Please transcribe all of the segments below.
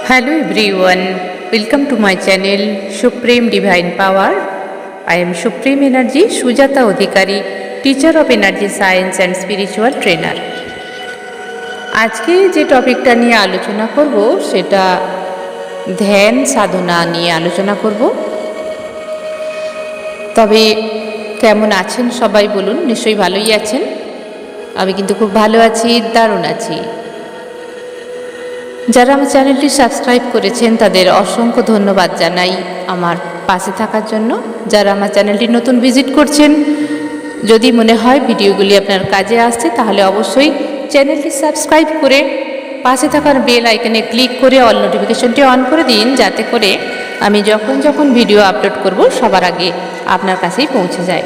Hello everyone, welcome to my channel Supreme Divine Power. I am Supreme Energy Sujata Odhikari, Teacher of Energy Science and Spiritual Trainer. আজকে যে টপিকটা নিয়ে আলোচনা করব সেটা ধ্যান সাধনা নিয়ে আলোচনা করব। তবে কেমন আছেন সবাই বলুন? নিশ্চয়ই ভালোই আছেন। আমি কিন্তু খুব ভালো আছি, দারুণ আছি। যারা আমার চ্যানেলটি সাবস্ক্রাইব করেছেন তাদের অসংখ্য ধন্যবাদ জানাই আমার পাশে থাকার জন্য। যারা আমার চ্যানেলটি নতুন ভিজিট করছেন, যদি মনে হয় ভিডিওগুলি আপনার কাজে আসছে তাহলে অবশ্যই চ্যানেলটি সাবস্ক্রাইব করে পাশে থাকার বেল আইকনে ক্লিক করে অল নোটিফিকেশনটি অন করে দিন, যাতে করে আমি যখন ভিডিও আপলোড করব সবার আগে আপনার কাছেই পৌঁছে যায়।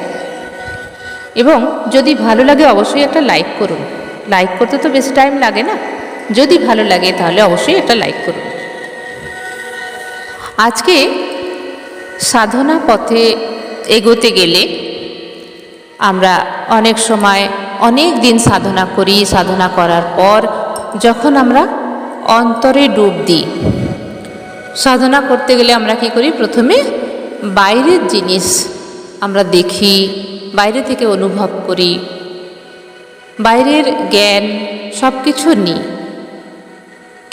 এবং যদি ভালো লাগে অবশ্যই একটা লাইক করুন। লাইক করতে তো বেশি টাইম লাগে না, যদি ভালো লাগে তাহলে অবশ্যই একটা লাইক করুন। আজকে সাধনা পথে এগোতে গেলে আমরা অনেক সময় অনেক দিন সাধনা করি। সাধনা করার পর যখন আমরা অন্তরে ডুব দিই, সাধনা করতে গেলে আমরা কি করি? প্রথমে বাইরের জিনিস আমরা দেখি, বাইরে থেকে অনুভব করি, বাইরের জ্ঞান সব কিছু নিই।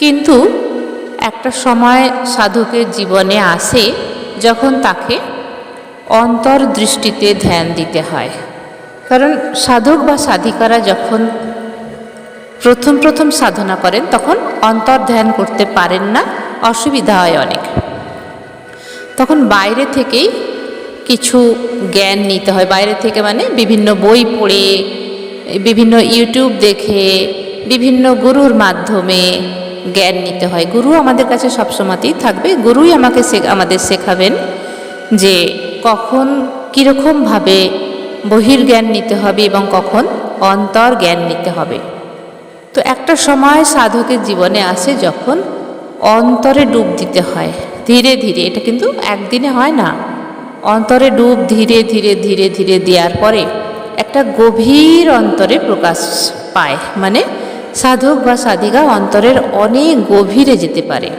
কিন্তু একটা সময় সাধকের জীবনে আসে যখন তাকে অন্তর্দৃষ্টিতে ধ্যান দিতে হয়। কারণ সাধক বা সাধিকারা যখন প্রথম সাধনা করেন তখন অন্তর্ধ্যান করতে পারেন না, অসুবিধা হয় অনেক। তখন বাইরে থেকেই কিছু জ্ঞান নিতে হয়। বাইরে থেকে মানে বিভিন্ন বই পড়ে, বিভিন্ন ইউটিউব দেখে, বিভিন্ন গুরুর মাধ্যমে জ্ঞান নিতে হয়। গুরু আমাদের কাছে সবসময়তেই থাকবে। গুরুই আমাদের শেখাবেন যে কখন কীরকমভাবে বহির্জ্ঞান নিতে হবে এবং কখন অন্তর জ্ঞান নিতে হবে। তো একটা সময় সাধকের জীবনে আসে যখন অন্তরে ডুব দিতে হয় ধীরে ধীরে। এটা কিন্তু একদিনে হয় না। অন্তরে ডুব ধীরে ধীরে ধীরে ধীরে দেওয়ার পরে একটা গভীর অন্তরে প্রকাশ পায়। মানে সাধক বা সাধিকা অন্তরের অনেক গভীরে যেতে পারে।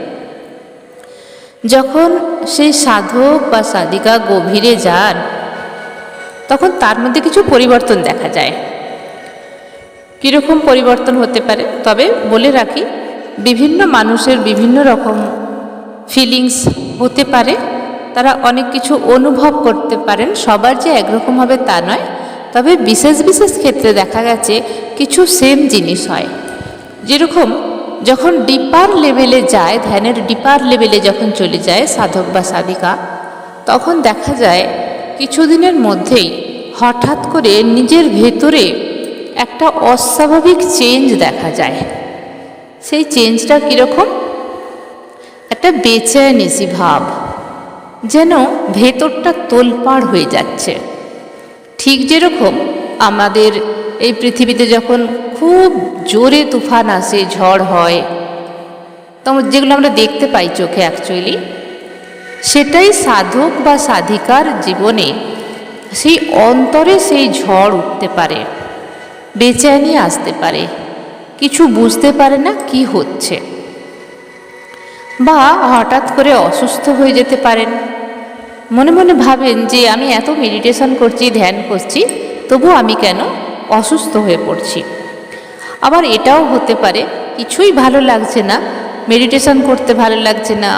যখন সেই সাধক বা সাধিকা গভীরে যান তখন তার মধ্যে কিছু পরিবর্তন দেখা যায়। কীরকম পরিবর্তন হতে পারে? তবে বলে রাখি, বিভিন্ন মানুষের বিভিন্ন রকম ফিলিংস হতে পারে। তারা অনেক কিছু অনুভব করতে পারেন। সবার যে একরকম হবে তা নয়। তবে বিশেষ বিশেষ ক্ষেত্রে দেখা গেছে কিছু সেম জিনিস হয়। যেরকম যখন ডিপার লেভেলে যায়, ধ্যানের ডিপার লেভেলে যখন চলে যায় সাধক বা সাধিকা, তখন দেখা যায় কিছুদিনের মধ্যেই হঠাৎ করে নিজের ভেতরে একটা অস্বাভাবিক চেঞ্জ দেখা যায়। সেই চেঞ্জটা কীরকম? একটা বেচেনিসি ভাব, যেন ভেতরটা তোলপাড় হয়ে যাচ্ছে। ঠিক যেরকম আমাদের এই পৃথিবীতে যখন খুব জোরে তুফান আসে, ঝড় হয়, তখন যেগুলো আমরা দেখতে পাই চোখে, অ্যাকচুয়ালি সেটাই সাধক বা সাধিকার জীবনে সেই অন্তরে সেই ঝড় উঠতে পারে, বেচেনি আসতে পারে, কিছু বুঝতে পারে না কি হচ্ছে, বা হঠাৎ করে অসুস্থ হয়ে যেতে পারেন। মনে মনে ভাবেন যে আমি এত মেডিটেশন করছি, ধ্যান করছি, তবু আমি কেন অসুস্থ হয়ে পড়ছি। আবার এটাও হতে পারে কিছুই ভালো লাগছে না, মেডিটেশন করতে ভালো লাগছে না,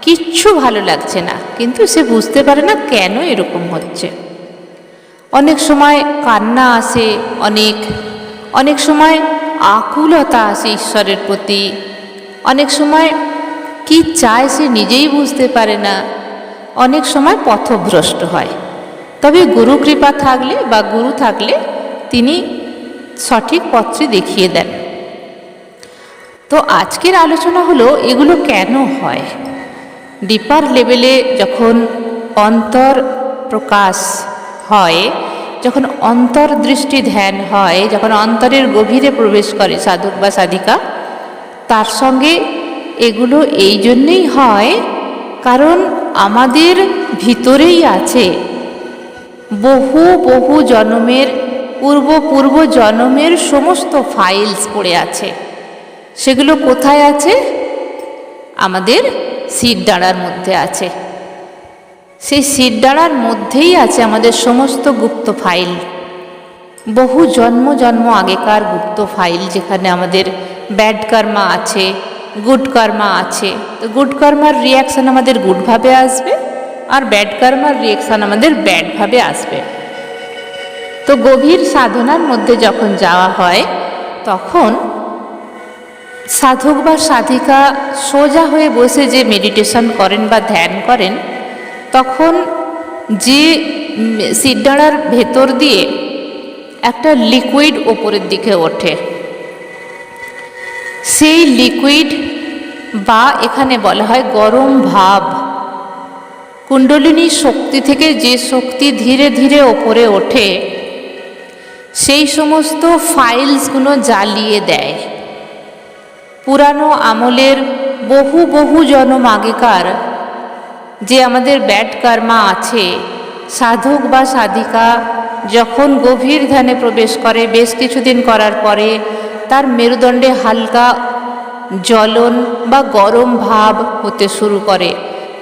কিচ্ছু ভালো লাগছে না, কিন্তু সে বুঝতে পারে না কেন এরকম হচ্ছে। অনেক সময় কান্না আসে, অনেক সময় আকুলতা আসে ঈশ্বরের প্রতি, অনেক সময় কি চায় সে নিজেই বুঝতে পারে না, অনেক সময় পথভ্রষ্ট হয়। তবে গুরু কৃপা থাকলে বা গুরু থাকলে তিনি সঠিক পথটি দেখিয়ে দেন। তো আজকের আলোচনা হলো এগুলো কেন হয়। ডিপার লেভেলে যখন অন্তর প্রকাশ হয়, যখন অন্তর্দৃষ্টি ধ্যান হয়, যখন অন্তরের গভীরে প্রবেশ করে সাধক বা সাধিকা, তার সঙ্গে এগুলো এই জন্যেই হয় কারণ আমাদের ভিতরেই আছে বহু জন্মের পূর্ব জন্মের সমস্ত ফাইলস পড়ে আছে। সেগুলো কোথায় আছে? আমাদের শিরদাঁড়ার মধ্যে আছে। সেই শিরদাঁড়ার মধ্যেই আছে আমাদের সমস্ত গুপ্ত ফাইল, বহু জন্ম জন্ম আগেকার গুপ্ত ফাইল, যেখানে আমাদের ব্যাড কর্মা আছে, গুড কর্মা আছে। তো গুড কর্মার রিয়াকশান আমাদের গুডভাবে আসবে, আর ব্যাড কর্মার রিয়াকশান আমাদের ব্যাডভাবে আসবে। তো গভীর সাধনার মধ্যে যখন যাওয়া হয়, তখন সাধক বা সাধিকা সোজা হয়ে বসে যে মেডিটেশন করেন বা ধ্যান করেন, তখন যে শিরদাঁড়ার ভেতর দিয়ে একটা লিকুইড ওপরের দিকে ওঠে, সেই লিকুইড বা এখানে বলা হয় গরম ভাব, কুণ্ডলিনী শক্তি থেকে যে শক্তি ধীরে ধীরে ওপরে ওঠে, সেই সমস্ত ফাইলসগুলো জ্বালিয়ে দেয়। পুরানো আমলের বহু বহু জন্ম আগেকার যে আমাদের ব্যাড কর্মা আছে, সাধক বা সাধিকা যখন গভীর ধ্যানে প্রবেশ করে, বেশ কিছুদিন করার পরে তার মেরুদণ্ডে হালকা জ্বলন বা গরম ভাব হতে শুরু করে,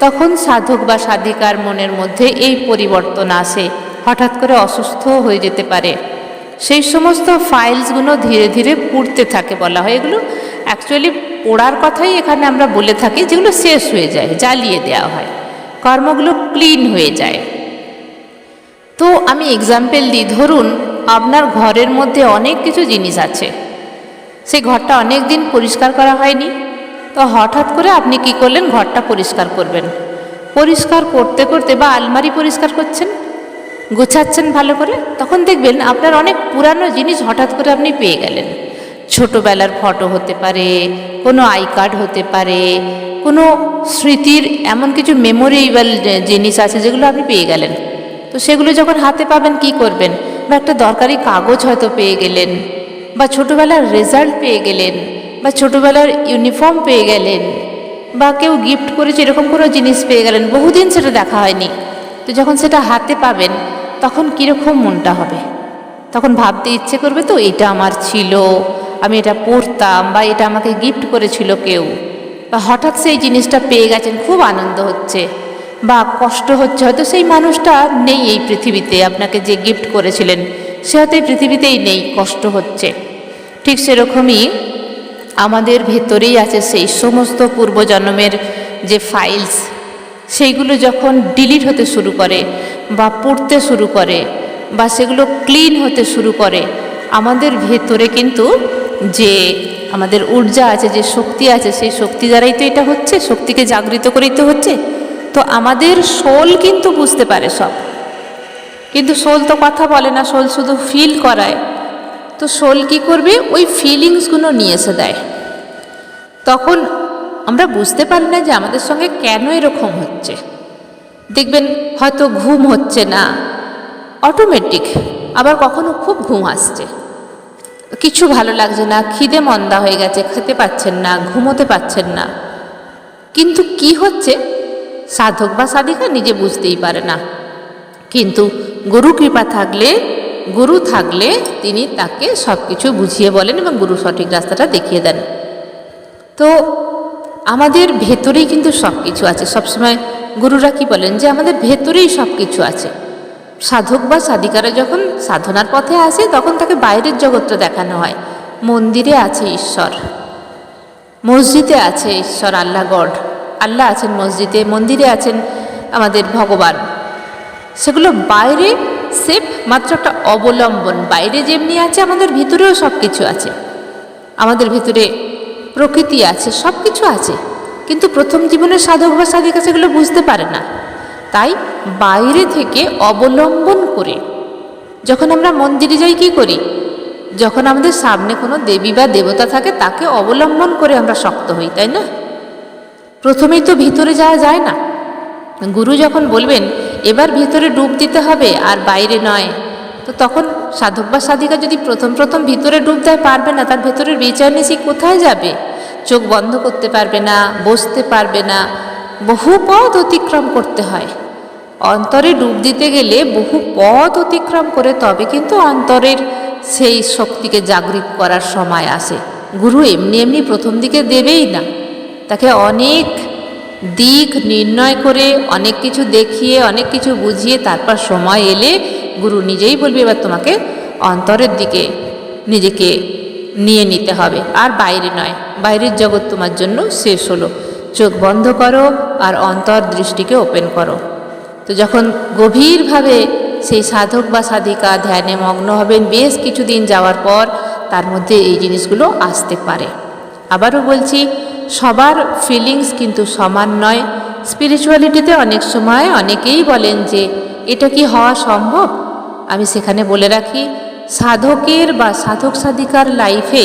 তখন সাধক বা সাধিকার মনের মধ্যে এই পরিবর্তন আসে, হঠাৎ করে অসুস্থ হয়ে যেতে পারে। সেই সমস্ত ফাইলসগুলো ধীরে ধীরে পুড়তে থাকে, বলা হয় এগুলো অ্যাকচুয়ালি পোড়ার কথাই এখানে আমরা বলে থাকি, যেগুলো শেষ হয়ে যায়, জ্বালিয়ে দেওয়া হয়, কর্মগুলো ক্লিন হয়ে যায়। তো আমি এক্সাম্পল দিই, ধরুন আপনার ঘরের মধ্যে অনেক কিছু জিনিস আছে, সেই ঘরটা অনেক দিন পরিষ্কার করা হয়নি, তো হঠাৎ করে আপনি কি করলেন, ঘরটা পরিষ্কার করবেন। পরিষ্কার করতে করতে বা আলমারি পরিষ্কার করছেন, গোছাচ্ছেন ভালো করে, তখন দেখবেন আপনার অনেক পুরানো জিনিস হঠাৎ করে আপনি পেয়ে গেলেন। ছোটোবেলার ফটো হতে পারে, কোনো আই কার্ড হতে পারে, কোনো স্মৃতির এমন কিছু মেমোরেবল জিনিস আছে যেগুলো আপনি পেয়ে গেলেন। তো সেগুলো যখন হাতে পাবেন কি করবেন, বা একটা দরকারি কাগজ হয়তো পেয়ে গেলেন, বা ছোটোবেলার রেজাল্ট পেয়ে গেলেন, বা ছোটোবেলার ইউনিফর্ম পেয়ে গেলেন, বা কেউ গিফট করেছে এরকম কোনো জিনিস পেয়ে গেলেন, বহুদিন সেটা দেখা হয়নি। তো যখন সেটা হাতে পাবেন তখন কীরকম মনটা হবে, তখন ভাবতে ইচ্ছে করবে তো এটা আমার ছিল, আমি এটা পড়তাম, বা এটা আমাকে গিফট করেছিল কেউ, বা হঠাৎ সেই জিনিসটা পেয়ে গেছেন, খুব আনন্দ হচ্ছে বা কষ্ট হচ্ছে, হয়তো সেই মানুষটা নেই এই পৃথিবীতে, আপনাকে যে গিফট করেছিলেন সে হয়তো এই পৃথিবীতেই নেই, কষ্ট হচ্ছে। ঠিক সেরকমই আমাদের ভেতরেই আছে সেই সমস্ত পূর্বজন্মের যে ফাইলস, সেইগুলো যখন ডিলিট হতে শুরু করে বা পড়তে শুরু করে বা সেগুলো ক্লিন হতে শুরু করে, আমাদের ভেতরে কিন্তু যে আমাদের ঊর্জা আছে, যে শক্তি আছে, সেই শক্তি দ্বারাই তো এটা হচ্ছে, শক্তিকে জাগৃত করেই তো হচ্ছে। তো আমাদের সোল কিন্তু বুঝতে পারে সব, কিন্তু সোল তো কথা বলে না, সোল শুধু ফিল করায়। তো সোল কি করবে, ওই ফিলিংসগুলো নিয়ে এসে দেয়। তখন আমরা বুঝতে পারি না যে আমাদের সঙ্গে কেন এরকম হচ্ছে। দেখবেন হয়তো ঘুম হচ্ছে না অটোমেটিক, আবার কখনো খুব ঘুম আসছে, কিছু ভালো লাগছে না, খিদে মন্দা হয়ে গেছে, খেতে পাচ্ছেন না, ঘুমোতে পাচ্ছেন না, কিন্তু কি হচ্ছে সাধক বা সাধিকা নিজে বুঝতেই পারে না। কিন্তু গুরু কৃপা থাকলে, গুরু থাকলে তিনি তাকে সব কিছু বুঝিয়ে বলেন এবং গুরু সঠিক রাস্তাটা দেখিয়ে দেন। তো আমাদের ভেতরেই কিন্তু সব কিছু আছে। সবসময় গুরুরা কি বলেন যে আমাদের ভেতরেই সব কিছু আছে। সাধক বা সাধিকারা যখন সাধনার পথে আসে তখন তাকে বাইরের জগৎটা দেখানো হয়। মন্দিরে আছে ঈশ্বর, মসজিদে আছে ঈশ্বর, আল্লাহ গড, আল্লাহ আছেন মসজিদে, মন্দিরে আছেন আমাদের ভগবান। সেগুলো বাইরে সেফ মাত্র একটা অবলম্বন। বাইরে যেমনি আছে আমাদের ভিতরেও সব কিছু আছে, আমাদের ভিতরে প্রকৃতি আছে, সব কিছু আছে, কিন্তু প্রথম জীবনের সাধক বা সাধিকা সেগুলো বুঝতে পারে না। তাই বাইরে থেকে অবলম্বন করে যখন আমরা মন্দিরে যাই কি করি, যখন আমাদের সামনে কোনো দেবী বা দেবতা থাকে তাকে অবলম্বন করে আমরা শক্ত হই, তাই না? প্রথমেই তো ভিতরে যাওয়া যায় না। গুরু যখন বলবেন এবার ভিতরে ডুব দিতে হবে আর বাইরে নয়, তো তখন সাধক বা সাধিকা যদি প্রথম প্রথম ভিতরে ডুব দেয় পারবে না, তার ভেতরের বিচারনিশি কোথায় যাবে? চোখ বন্ধ করতে পারবে না, বসতে পারবে না, বহু পথ অতিক্রম করতে হয়। অন্তরে ডুব দিতে গেলে বহু পথ অতিক্রম করে তবে কিন্তু অন্তরের সেই শক্তিকে জাগৃত করার সময় আসে। গুরু এমনি এমনি প্রথম দিকে দেবেই না, তাকে অনেক দিক নির্ণয় করে, অনেক কিছু দেখিয়ে, অনেক কিছু বুঝিয়ে তারপর সময় এলে গুরু নিজেই বলবে এবার তোমাকে অন্তরের দিকে নিজেকে নিয়ে নিতে হবে, আর বাইরে নয়। বাইরের জগৎ তোমার জন্য শেষ হলো, চোখ বন্ধ করো আর অন্তর দৃষ্টিকে ওপেন করো। তো যখন গভীরভাবে সেই সাধক বা সাধিকা ধ্যানে মগ্ন হবেন, বেশ কিছুদিন যাওয়ার পর তার মধ্যে এই জিনিসগুলো আসতে পারে। আবারও বলছি, সবার ফিলিংস কিন্তু সমান নয়। স্পিরিচুয়ালিটিতে অনেক সময় অনেকেই বলেন যে এটা কি হওয়া সম্ভব। আমি সেখানে বলে রাখি, সাধকের বা সাধক সাধিকার লাইফে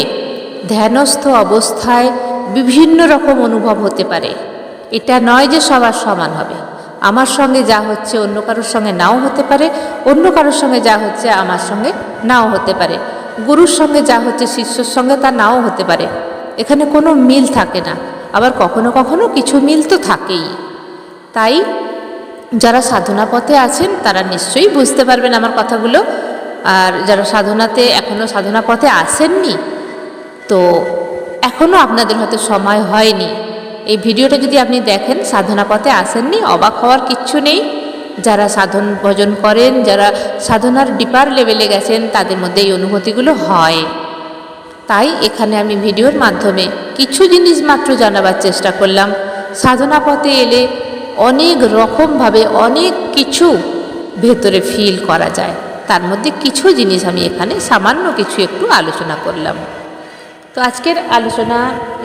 ধ্যানস্থ অবস্থায় বিভিন্ন রকম অনুভব হতে পারে। এটা নয় যে সবার সমান হবে। আমার সঙ্গে যা হচ্ছে অন্য কারোর সঙ্গে নাও হতে পারে, অন্য কারোর সঙ্গে যা হচ্ছে আমার সঙ্গে নাও হতে পারে, গুরুর সঙ্গে যা হচ্ছে শিষ্যর সঙ্গে তা নাও হতে পারে। এখানে কোনো মিল থাকে না, আবার কখনো কখনো কিছু মিল তো থাকেই। তাই যারা সাধনা পথে আছেন তারা নিশ্চয়ই বুঝতে পারবেন আমার কথাগুলো। আর যারা সাধনাতে এখনও সাধনা পথে আসেননি, তো এখনও আপনাদের হয়তো সময় হয়নি, এই ভিডিওটা যদি আপনি দেখেন সাধনা পথে আসেননি, অবাক হওয়ার কিচ্ছু নেই। যারা সাধন ভজন করেন, যারা সাধনার ডিপার লেভেলে গেছেন, তাদের মধ্যে এই অনুভূতিগুলো হয়। তাই এখানে আমি ভিডিওর মাধ্যমে কিছু জিনিস মাত্র জানাবার চেষ্টা করলাম। সাধনা পথে এলে অনেক রকমভাবে অনেক কিছু ভেতরে ফিল করা যায়, তার মধ্যে কিছু জিনিস আমি এখানে সামান্য কিছু একটু আলোচনা করলাম। তো আজকের আলোচনা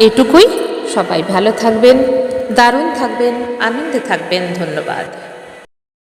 এটুকুই। সবাই ভালো থাকবেন, দারুণ থাকবেন, আনন্দে থাকবেন। ধন্যবাদ।